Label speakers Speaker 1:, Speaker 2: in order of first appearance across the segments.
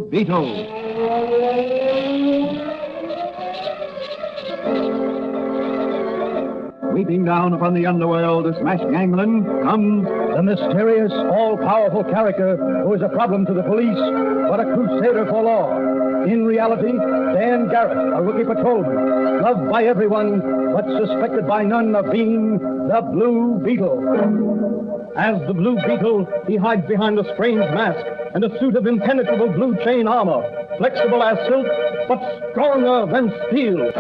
Speaker 1: Beetle. Sweeping down upon the underworld to smash gangland comes the mysterious, all-powerful character who is a problem to the police, but a crusader for law. In reality, Dan Garrett, a rookie patrolman, loved by everyone, but suspected by none of being the Blue Beetle. As the Blue Beetle, he hides behind a strange mask and a suit of impenetrable blue chain armor, flexible as silk, but stronger than steel.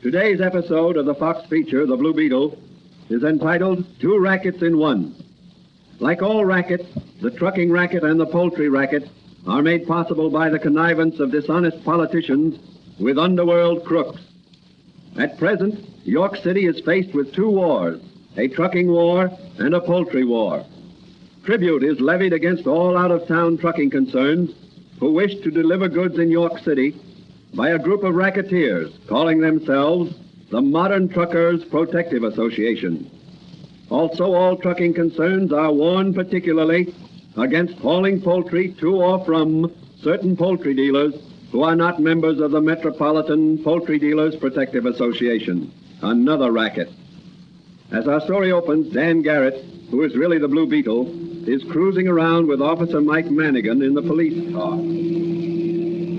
Speaker 1: Today's episode of the Fox feature, The Blue Beetle, is entitled Two Rackets in One. Like all rackets, the trucking racket and the poultry racket are made possible by the connivance of dishonest politicians with underworld crooks. At present, York City is faced with two wars, a trucking war and a poultry war. Tribute is levied against all out-of-town trucking concerns who wish to deliver goods in York City by a group of racketeers calling themselves the Modern Truckers Protective Association. Also, all trucking concerns are warned particularly against hauling poultry to or from certain poultry dealers who are not members of the Metropolitan Poultry Dealers Protective Association, another racket. As our story opens, Dan Garrett, who is really the Blue Beetle, is cruising around with Officer Mike Manigan in the police car.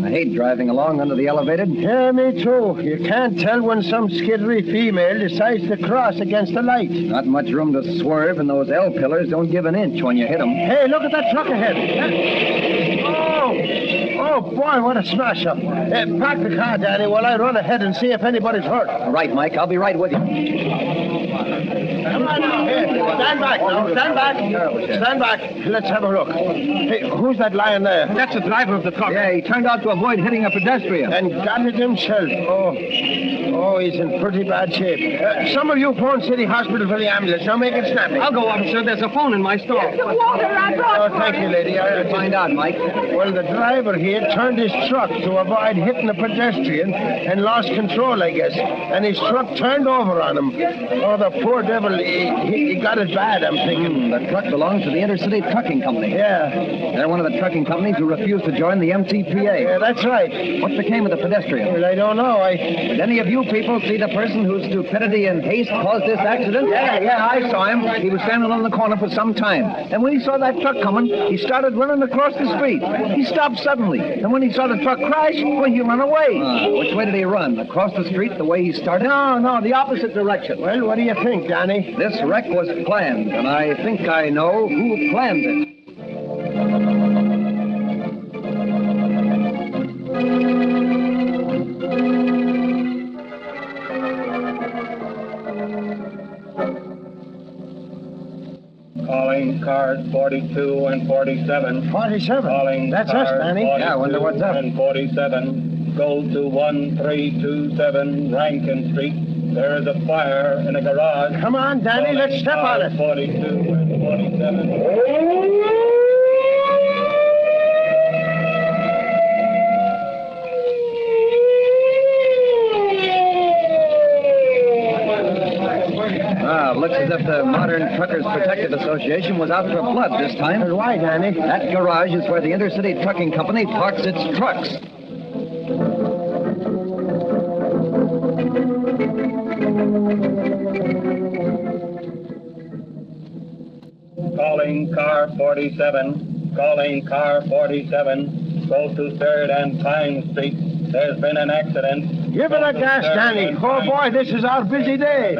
Speaker 2: I hate driving along under the elevated.
Speaker 3: Yeah, me too. You can't tell when some skiddery female decides to cross against the light.
Speaker 2: Not much room to swerve, and those L pillars don't give an inch when you hit them.
Speaker 3: Hey, look at that truck ahead. Oh, boy, what a smash-up. Park the car, Danny, while I run ahead and see if anybody's hurt.
Speaker 2: All right, Mike, I'll be right with you.
Speaker 3: Come on now, here. Stand back now. Stand back. Stand back. Let's have a look. Hey, who's that lying there?
Speaker 2: That's the driver of the truck. Yeah, he turned out to avoid hitting a pedestrian.
Speaker 3: And got it himself. Oh, he's in pretty bad shape. Some of you phone City Hospital for the ambulance. Now make it snappy.
Speaker 2: I'll go, officer. There's a phone in my store.
Speaker 4: The water I brought.
Speaker 3: Oh, thank you, lady. I'll
Speaker 2: Find out, Mike.
Speaker 3: Well, the driver here turned his truck to avoid hitting a pedestrian and lost control, I guess. And his truck turned over on him. Oh, the poor devil, he got it bad, I'm thinking.
Speaker 2: The truck belongs to the Interstate Trucking Company.
Speaker 3: Yeah.
Speaker 2: They're one of the trucking companies who refused to join the MTPA.
Speaker 3: Yeah, that's right.
Speaker 2: What became of the pedestrian?
Speaker 3: Well, I don't know.
Speaker 2: Did any of you people see the person whose stupidity and haste caused this accident? Yeah, I saw him. He was standing on the corner for some time. And when he saw that truck coming, he started running across the street. He stopped suddenly. And when he saw the truck crash, well, he ran away. Which way did he run? Across the street the way he started?
Speaker 3: No, the opposite direction. Well, what do you think, Danny?
Speaker 2: This wreck was planned, and I think I know who planned it.
Speaker 5: Calling cars 42 and 47.
Speaker 3: 47?
Speaker 5: Calling
Speaker 3: That's us, Danny.
Speaker 2: Yeah, I wonder what's up.
Speaker 5: And 47. Go to 1327 Rankin Street. There is a fire in a garage.
Speaker 3: Come on, Danny, let's step on it.
Speaker 5: 42 and 47.
Speaker 2: Looks as if the Modern Truckers Protective Association was out for blood this time.
Speaker 3: Why, Danny?
Speaker 2: That garage is where the Interstate Trucking Company parks its trucks.
Speaker 5: Calling car 47. Calling car 47. Go to 3rd and Pine Street. There's been an accident.
Speaker 3: Give it a gas, Danny. Oh, boy, this is our busy day.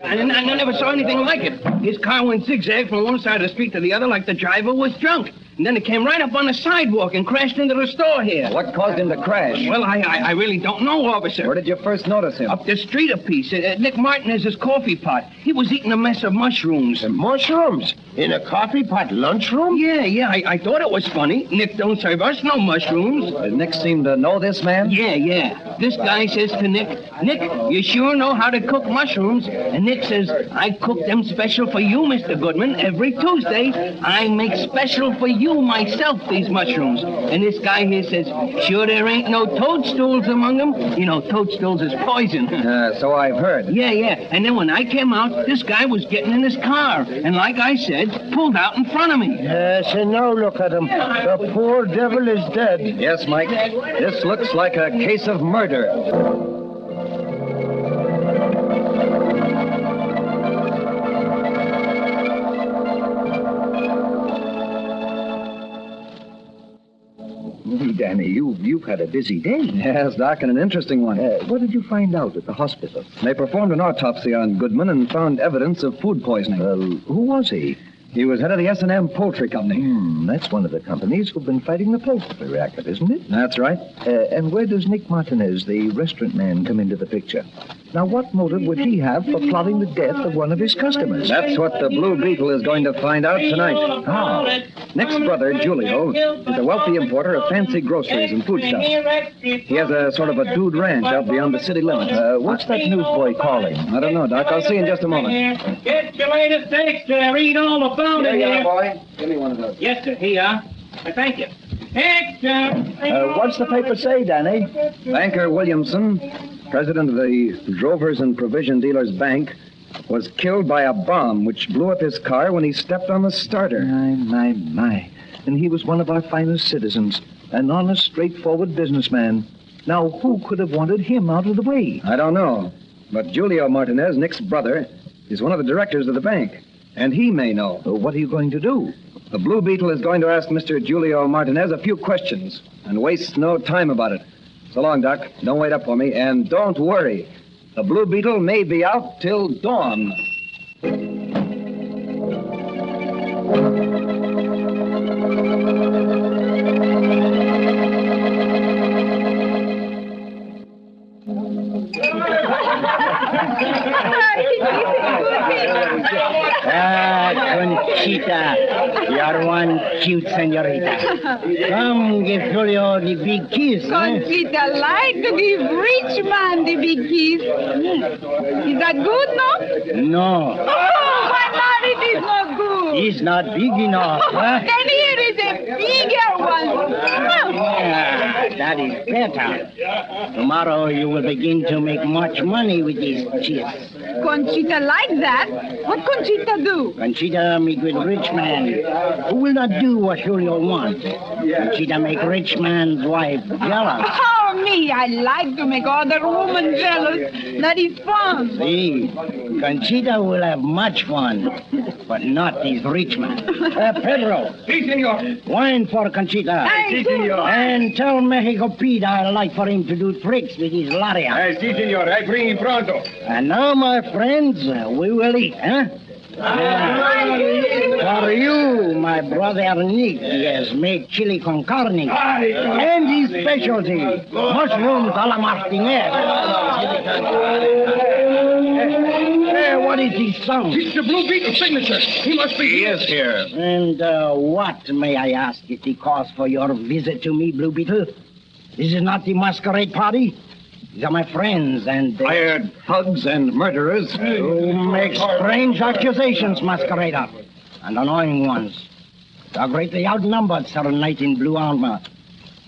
Speaker 6: I never saw anything like it. His car went zigzag from one side of the street to the other like the driver was drunk.
Speaker 4: and then it came right up on the sidewalk and crashed into the store here.
Speaker 2: What caused him to crash?
Speaker 4: Well, I really don't know, officer.
Speaker 2: Where did you first notice him?
Speaker 4: Up the street a piece, at Nick Martinez's coffee pot. He was eating a mess of mushrooms.
Speaker 3: Mushrooms? In a coffee pot lunchroom?
Speaker 4: Yeah, I thought it was funny. Nick don't serve us no mushrooms.
Speaker 2: Did Nick seem to know this man?
Speaker 4: Yeah. This guy says to Nick, Nick, you sure know how to cook mushrooms? And Nick says, I cook them special for you, Mr. Goodman. Every Tuesday, I make special for you myself, these mushrooms. And this guy here says, sure there ain't no toadstools among them? You know, toadstools is poison.
Speaker 2: So I've heard.
Speaker 4: Yeah. And then when I came out, this guy was getting in his car. And like I said, pulled out in front of me.
Speaker 3: Yes, and now look at him. The poor devil is dead.
Speaker 2: Yes, Mike. This looks like a case of murder.
Speaker 6: Danny, you've had a busy day.
Speaker 2: Yes, Doc, and an interesting one.
Speaker 6: What did you find out at the hospital?
Speaker 2: They performed an autopsy on Goodman and found evidence of food poisoning.
Speaker 6: Who was he?
Speaker 2: He was head of the S&M Poultry Company.
Speaker 6: That's one of the companies who've been fighting the poultry racket, isn't it?
Speaker 2: That's right.
Speaker 6: And where does Nick Martinez, the restaurant man, come into the picture? Now, what motive would he have for plotting the death of one of his customers?
Speaker 2: That's what the Blue Beetle is going to find out tonight.
Speaker 6: How?
Speaker 2: Nick's brother, Julio, is a wealthy importer of fancy groceries and foodstuffs. He has a sort of a dude ranch out beyond the city limits.
Speaker 6: What's that newsboy calling?
Speaker 2: I don't know, Doc. I'll see in just a moment.
Speaker 5: Get your latest extra. Read all about it here.
Speaker 2: boy. Give me one of those.
Speaker 5: Yes, sir. Here. Thank you. Extra.
Speaker 6: What's the paper say, Danny?
Speaker 2: Banker Williamson, president of the Drovers and Provision Dealers Bank, was killed by a bomb which blew up his car when he stepped on the starter.
Speaker 6: My. And he was one of our finest citizens, an honest, straightforward businessman. Now, who could have wanted him out of the way?
Speaker 2: I don't know, but Julio Martinez, Nick's brother, is one of the directors of the bank, and he may know.
Speaker 6: What are you going to do?
Speaker 2: The Blue Beetle is going to ask Mr. Julio Martinez a few questions and waste no time about it. So long, Doc. Don't wait up for me, and don't worry. The Blue Beetle may be out till dawn.
Speaker 7: Conchita, you're one cute senorita. Come give Julio the big kiss.
Speaker 8: Conchita like to give rich man the big kiss. Is that good, no?
Speaker 7: No.
Speaker 8: Oh, why not? It is not good.
Speaker 7: He's not big enough, huh?
Speaker 8: Then here is a bigger one.
Speaker 7: Yeah, that is better. Tomorrow you will begin to make much money with this kiss.
Speaker 8: Conchita like that? What Conchita do?
Speaker 7: Conchita meet with rich man who will not do what Julio wants. Conchita make rich man's wife jealous.
Speaker 8: Oh, me, I like to make other women jealous. That is fun.
Speaker 7: See, Conchita will have much fun, but not this rich man. Pedro.
Speaker 5: Si, senor.
Speaker 7: Wine for Conchita.
Speaker 8: Si, senor.
Speaker 7: And tell Mexico Pete I'd like for him to do tricks with his laria.
Speaker 5: Si, senor. I bring him pronto.
Speaker 7: And now, my friends, we will eat, huh? For you, my brother Nick, he has made chili con carne. And his specialty, mushrooms a la Martinez. What is his sound?
Speaker 5: It's the Blue Beetle signature. He must be. He is here.
Speaker 7: And what, may I ask, is the cause for your visit to me, Blue Beetle? This is not the masquerade party? These are my friends, and
Speaker 2: Hired thugs and murderers.
Speaker 7: you make strange accusations, masquerader, and annoying ones. You are greatly outnumbered, Sir Knight in blue armor.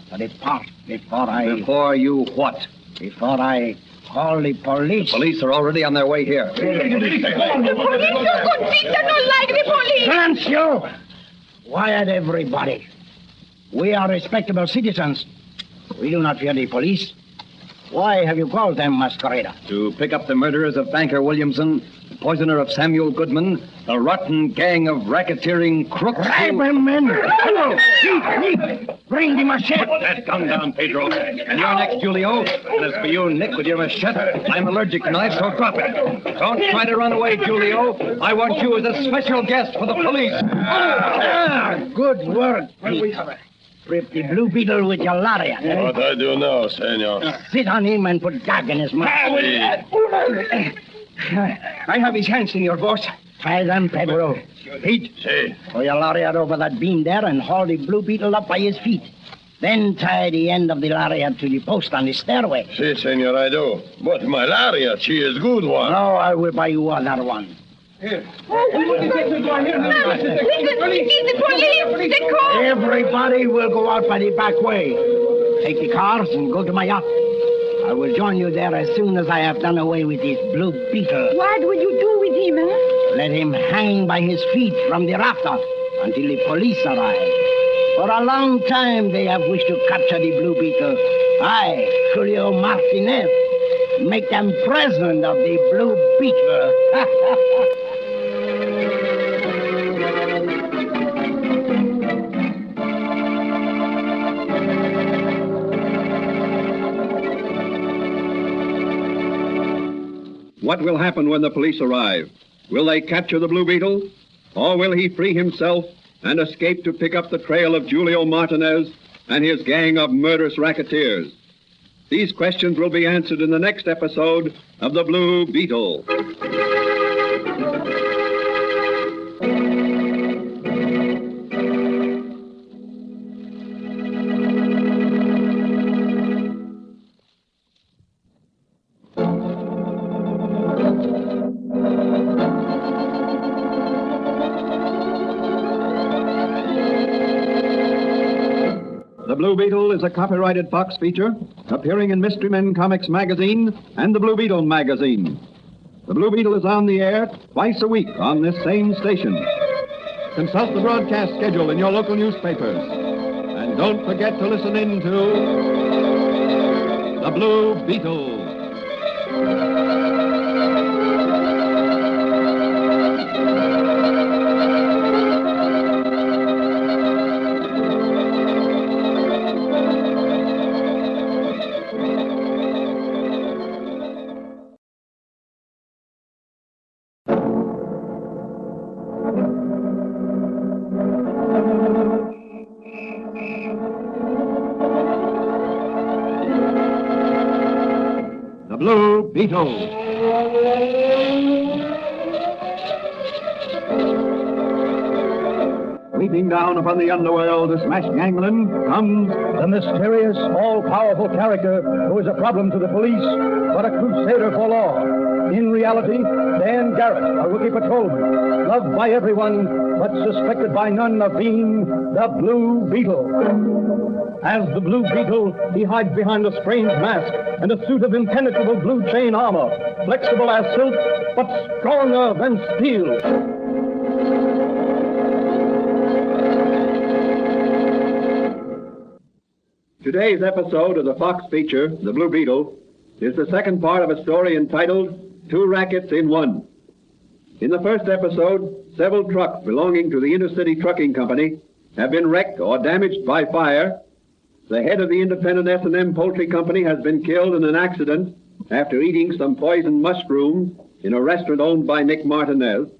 Speaker 7: So depart before
Speaker 2: Before you what?
Speaker 7: Before I call the police.
Speaker 2: Police are already on their way here.
Speaker 8: The police, Conchita don't like the police.
Speaker 7: Silence you! Quiet, everybody. We are respectable citizens. We do not fear the police. Why have you called them, Masquerader?
Speaker 2: To pick up the murderers of banker Williamson, the poisoner of Samuel Goodman, a rotten gang of racketeering crooks.
Speaker 7: Grab him, men! Bring the machete!
Speaker 2: Put that gun down, Pedro. And you're next, Julio. And as for you, Nick, with your machete, I'm allergic to knives, so drop it. Don't try to run away, Julio. I want you as a special guest for the police.
Speaker 7: Good work, Pete. Trip the Blue Beetle with your lariat.
Speaker 3: What I do now, senor?
Speaker 7: Sit on him and put gag in his mouth.
Speaker 4: I have his hands, senor boss.
Speaker 7: Try them, Pedro.
Speaker 3: Pete. Si.
Speaker 7: Throw your lariat over that beam there and haul the Blue Beetle up by his feet. Then tie the end of the lariat to the post on the stairway.
Speaker 3: Si, senor, I do. But my lariat, she is good one.
Speaker 7: Now I will buy you another one.
Speaker 8: Listen, the police! They call!
Speaker 7: Everybody will go out by the back way. Take the cars and go to my yacht. I will join you there as soon as I have done away with this Blue Beetle.
Speaker 8: What will you do with him, eh?
Speaker 7: Let him hang by his feet from the rafter until the police arrive. For a long time they have wished to capture the Blue Beetle. I, Julio Martinez, make them president of the Blue Beetle.
Speaker 1: What will happen when the police arrive? Will they capture the Blue Beetle? Or will he free himself and escape to pick up the trail of Julio Martinez and his gang of murderous racketeers? These questions will be answered in the next episode of The Blue Beetle. The Blue Beetle is a copyrighted Fox feature appearing in Mystery Men Comics magazine and the Blue Beetle magazine. The Blue Beetle is on the air twice a week on this same station. Consult the broadcast schedule in your local newspapers. And don't forget to listen in to The Blue Beetle. The Blue Beetle. Sweeping down upon the underworld to smash gangland comes
Speaker 6: The mysterious, all-powerful character who is a problem to the police, but a crusader for law. In reality, Dan Garrett, a rookie patrolman, loved by everyone, but suspected by none of being the Blue Beetle. As the Blue Beetle, he hides behind a strange mask and a suit of impenetrable blue chain armor, flexible as silk, but stronger than steel.
Speaker 1: Today's episode of the Fox feature, The Blue Beetle, is the second part of a story entitled Two Rackets in One. In the first episode, several trucks belonging to the Intercity Trucking Company have been wrecked or damaged by fire. The head of the independent S&M Poultry Company has been killed in an accident after eating some poisoned mushrooms in a restaurant owned by Nick Martinez.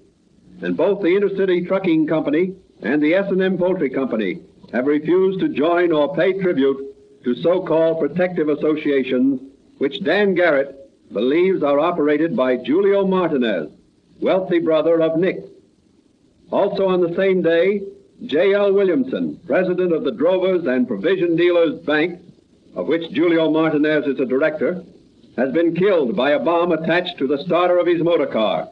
Speaker 1: And both the Intercity Trucking Company and the S&M Poultry Company have refused to join or pay tribute to so-called protective associations which Dan Garrett believes are operated by Julio Martinez, wealthy brother of Nick. Also on the same day, J.L. Williamson, president of the Drovers and Provision Dealers Bank, of which Julio Martinez is a director, has been killed by a bomb attached to the starter of his motor car.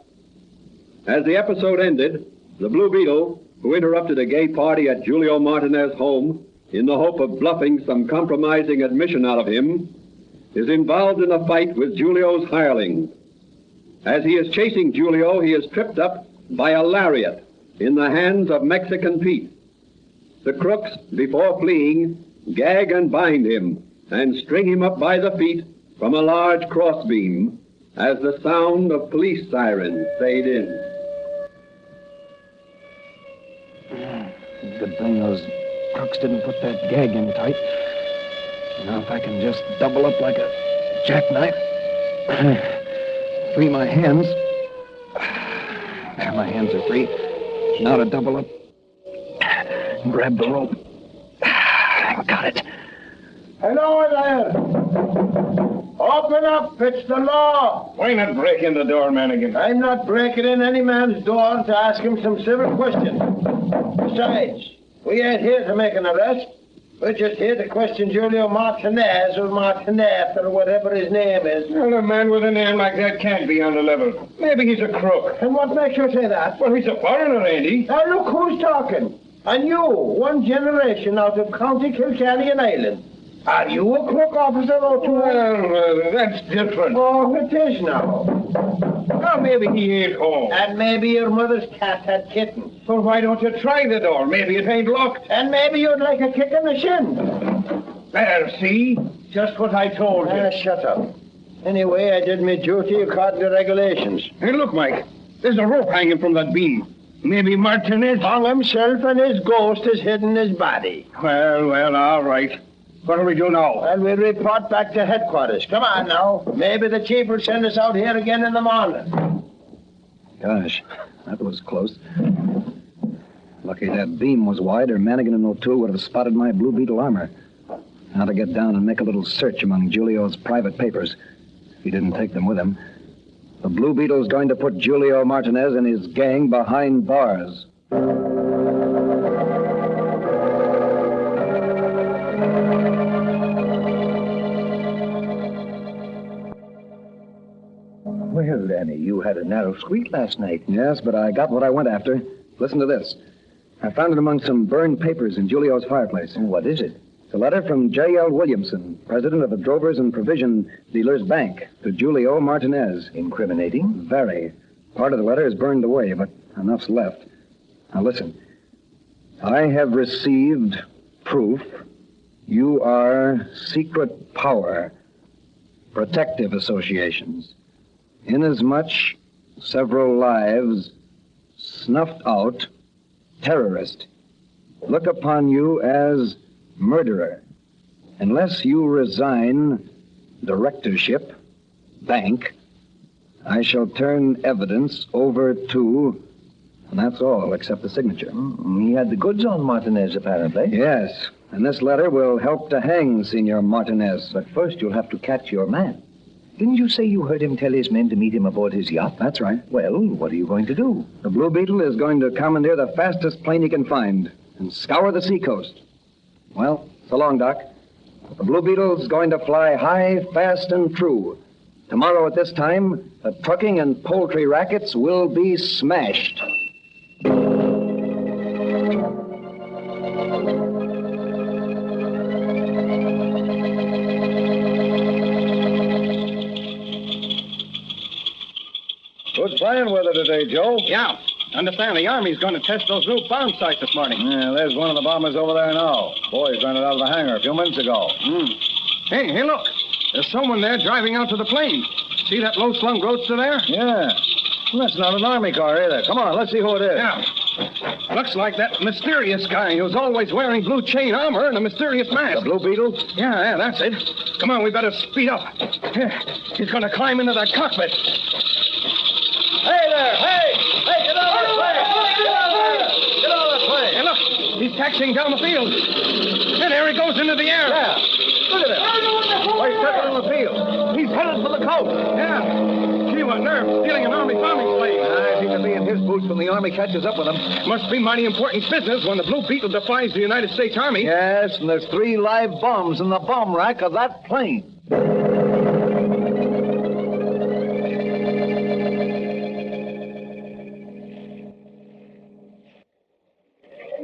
Speaker 1: As the episode ended, the Blue Beetle, who interrupted a gay party at Julio Martinez's home in the hope of bluffing some compromising admission out of him, is involved in a fight with Julio's hirelings. As he is chasing Julio, he is tripped up by a lariat in the hands of Mexican Pete. The crooks, before fleeing, gag and bind him and string him up by the feet from a large crossbeam as the sound of police sirens fade in.
Speaker 6: Good thing those crooks didn't put that gag in tight. Now if I can just double up like a jackknife, free my hands. There, my hands are free. Now to double up. Grab the rope. Got it.
Speaker 3: Hello there. Open up. It's the law.
Speaker 5: Why not break in the door, Manigan?
Speaker 3: I'm not breaking in any man's door to ask him some civil questions. Besides, we ain't here to make an arrest. We're just here to question Julio Martinez or Martinez or whatever his name is.
Speaker 5: Well, a man with a name like that can't be on the level. Maybe he's a crook.
Speaker 3: And what makes you say that?
Speaker 5: Well, he's a foreigner, ain't he?
Speaker 3: Now look who's talking. And you, one generation out of County Kilkenny Island. Are you a crook, Officer O'Toole?
Speaker 5: Well, that's different.
Speaker 3: Oh, it is now.
Speaker 5: Well, maybe he ain't home.
Speaker 3: And maybe your mother's cat had kittens.
Speaker 5: So why don't you try the door? Maybe it ain't locked.
Speaker 3: And maybe you'd like a kick in the shin.
Speaker 5: There, see? Just what I told you.
Speaker 3: Shut up. Anyway, I did my duty according to regulations.
Speaker 5: Hey, look, Mike. There's a rope hanging from that beam. Maybe Martinez...
Speaker 3: Hung himself and his ghost is hidden his body.
Speaker 5: Well, all right. What do we do now?
Speaker 3: Well, we'll report back to headquarters. Come on now. Maybe the chief will send us out here again in the morning.
Speaker 6: Gosh, that was close. Lucky that beam was wide, or Manigan and O'Toole would have spotted my Blue Beetle armor. Now to get down and make a little search among Julio's private papers. He didn't take them with him. The Blue Beetle's going to put Julio Martinez and his gang behind bars.
Speaker 2: Well, Danny, you had a narrow squeak last night.
Speaker 6: Yes, but I got what I went after. Listen to this. I found it among some burned papers in Julio's fireplace.
Speaker 2: What is it?
Speaker 6: It's a letter from J.L. Williamson, president of the Drovers and Provision Dealers Bank, to Julio Martinez.
Speaker 2: Incriminating?
Speaker 6: Very. Part of the letter is burned away, but enough's left. Now listen. I have received proof you are secret power protective associations, inasmuch several lives snuffed out terrorist look upon you as murderer. Unless you resign directorship, bank, I shall turn evidence over to... And that's all, except the signature.
Speaker 2: He had the goods on Martinez, apparently.
Speaker 6: Yes, and this letter will help to hang Senor Martinez.
Speaker 2: But first you'll have to catch your man. Didn't you say you heard him tell his men to meet him aboard his yacht?
Speaker 6: That's right.
Speaker 2: Well, what are you going to do?
Speaker 6: The Blue Beetle is going to commandeer the fastest plane he can find and scour the seacoast. Well, so long, Doc. The Blue Beetle's going to fly high, fast, and true. Tomorrow at this time, the trucking and poultry rackets will be smashed.
Speaker 5: Good flying weather today, Joe.
Speaker 9: Yeah. Understand the Army's going to test those new bomb sights this morning.
Speaker 5: Yeah, there's one of the bombers over there now. Boys ran it out of the hangar a few minutes ago.
Speaker 9: Hey, look. There's someone there driving out to the plane. See that low-slung roadster there?
Speaker 5: Yeah. Well, that's not an Army car either. Come on, let's see who it is.
Speaker 9: Yeah. Looks like that mysterious guy who's always wearing blue chain armor and a mysterious mask.
Speaker 5: The Blue Beetle?
Speaker 9: Yeah, that's it. Come on, we better speed up. Yeah, he's going to climb into that cockpit.
Speaker 3: Hey there! Hey! Hey, get out of the plane! Get out of there! Get out of the plane!
Speaker 9: Hey, look, he's taxiing down the field. And there he goes into the air.
Speaker 3: Yeah. Look at him. Why, he's circling the field. He's headed for the coast.
Speaker 9: Yeah. Gee, what nerve, stealing an Army bombing plane.
Speaker 2: I think he'll be in his boots when the Army catches up with him.
Speaker 9: Must be mighty important business when the Blue Beetle defies the United States Army.
Speaker 2: Yes, and there's 3 live bombs in the bomb rack of that plane.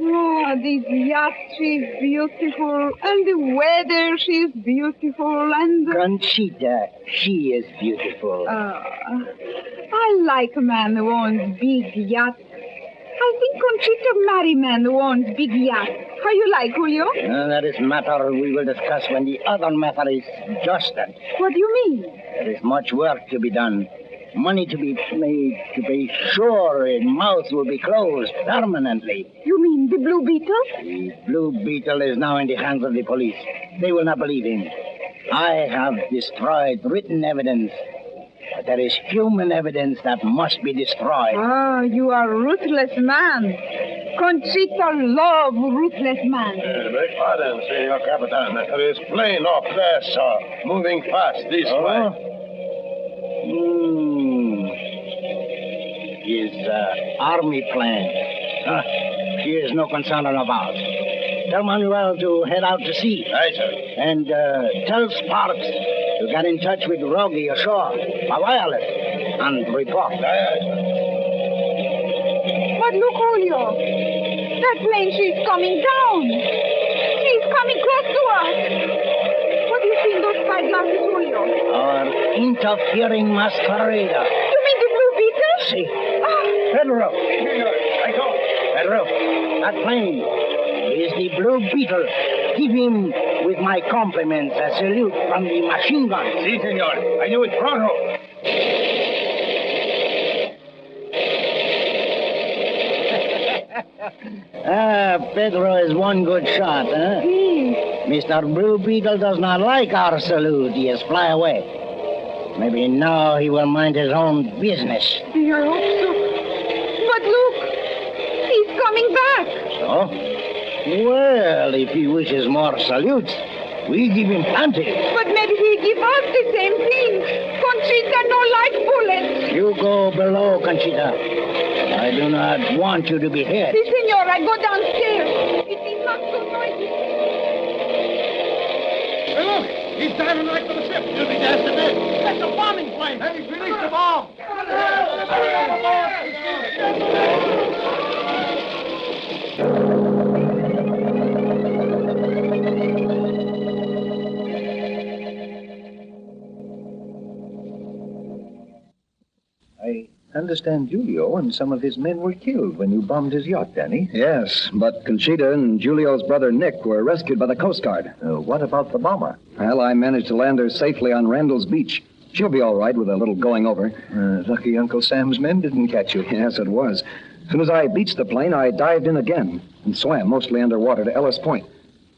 Speaker 8: Oh, this yacht, she's beautiful. And the weather, she's beautiful. And...
Speaker 7: Conchita, she is beautiful.
Speaker 8: I like a man who owns big yachts. I think Conchita Merriman owns big yacht. How you like, Julio?
Speaker 7: That is matter we will discuss when the other matter is adjusted.
Speaker 8: What do you mean?
Speaker 7: There is much work to be done. Money to be made to be sure his mouth will be closed permanently.
Speaker 8: You mean the Blue Beetle?
Speaker 7: The Blue Beetle is now in the hands of the police. They will not believe him. I have destroyed written evidence. But there is human evidence that must be destroyed.
Speaker 8: Ah, you are a ruthless man. Conchita love ruthless man.
Speaker 3: Beg pardon, Senor Capitan. There is plane off there, sir. Moving fast this way.
Speaker 7: His army plane. She is no concern about. Tell Manuel to head out to sea.
Speaker 3: Aye, sir.
Speaker 7: And tell Sparks to get in touch with Rogie ashore by wireless and report.
Speaker 3: Aye,
Speaker 8: But look, Julio. That plane, she's coming down. She's coming close to us. What do you see in those spyglasses, Julio?
Speaker 7: Our interfering masquerader.
Speaker 8: You mean the Blue Beetle?
Speaker 7: See.
Speaker 8: Ah.
Speaker 7: Pedro. Pedro, that plane is the Blue Beetle. Give him, with my compliments, a salute from the machine gun.
Speaker 3: Si, senor. I knew it pronto.
Speaker 7: Pedro is one good shot, huh? Mr. Blue Beetle does not like our salute. He has fly away. Maybe now he will mind his own business.
Speaker 8: I hope so. But look, he's coming back.
Speaker 7: So? Well, if he wishes more salutes, we give him plenty.
Speaker 8: But maybe he give us the same thing. Conchita no like bullets.
Speaker 7: You go below, Conchita. I do not want you to be hit.
Speaker 8: Si, senor, I go downstairs. It is not so noisy.
Speaker 9: Hey, look! He's diving right for the ship. You'll be dashed a bit. That's a bombing plane. Hey, he's released the bomb.
Speaker 2: I understand Julio and some of his men were killed when you bombed his yacht, Danny.
Speaker 6: Yes, but Conchita and Julio's brother Nick were rescued by the Coast Guard.
Speaker 2: What about the bomber?
Speaker 6: Well, I managed to land her safely on Randall's Beach. She'll be all right with a little going over.
Speaker 2: Lucky Uncle Sam's men didn't catch you.
Speaker 6: Yes, it was. As soon as I beached the plane, I dived in again and swam mostly underwater to Ellis Point.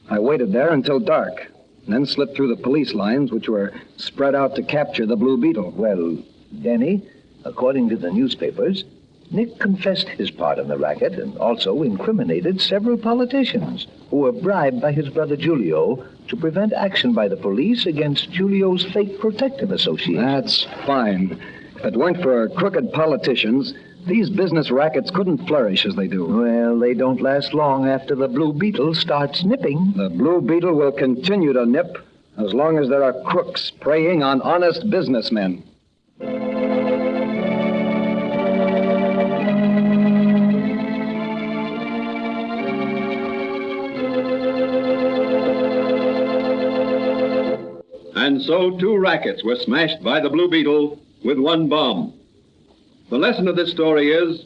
Speaker 6: I waited there until dark, and then slipped through the police lines, which were spread out to capture the Blue Beetle.
Speaker 2: Well, Danny, according to the newspapers, Nick confessed his part in the racket and also incriminated several politicians who were bribed by his brother Julio to prevent action by the police against Julio's fake protective association.
Speaker 6: That's fine. If it weren't for crooked politicians, these business rackets couldn't flourish as they do.
Speaker 2: Well, they don't last long after the Blue Beetle starts nipping.
Speaker 6: The Blue Beetle will continue to nip as long as there are crooks preying on honest businessmen.
Speaker 1: And so 2 rackets were smashed by the Blue Beetle with 1 bomb. The lesson of this story is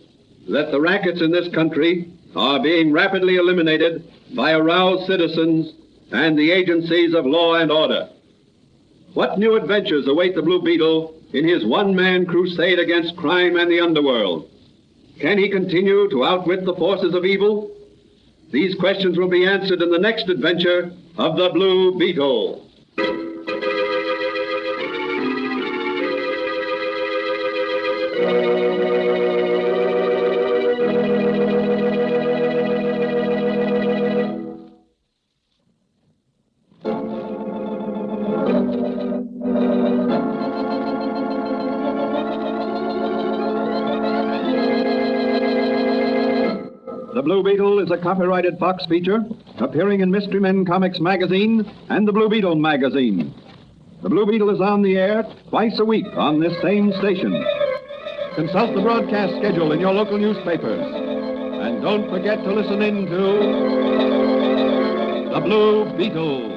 Speaker 1: that the rackets in this country are being rapidly eliminated by aroused citizens and the agencies of law and order. What new adventures await the Blue Beetle in his one-man crusade against crime and the underworld? Can he continue to outwit the forces of evil? These questions will be answered in the next adventure of the Blue Beetle. The Blue Beetle is a copyrighted Fox feature appearing in Mystery Men Comics magazine and the Blue Beetle magazine. The Blue Beetle is on the air twice a week on this same station. Consult the broadcast schedule in your local newspapers. And don't forget to listen in to The Blue Beetle.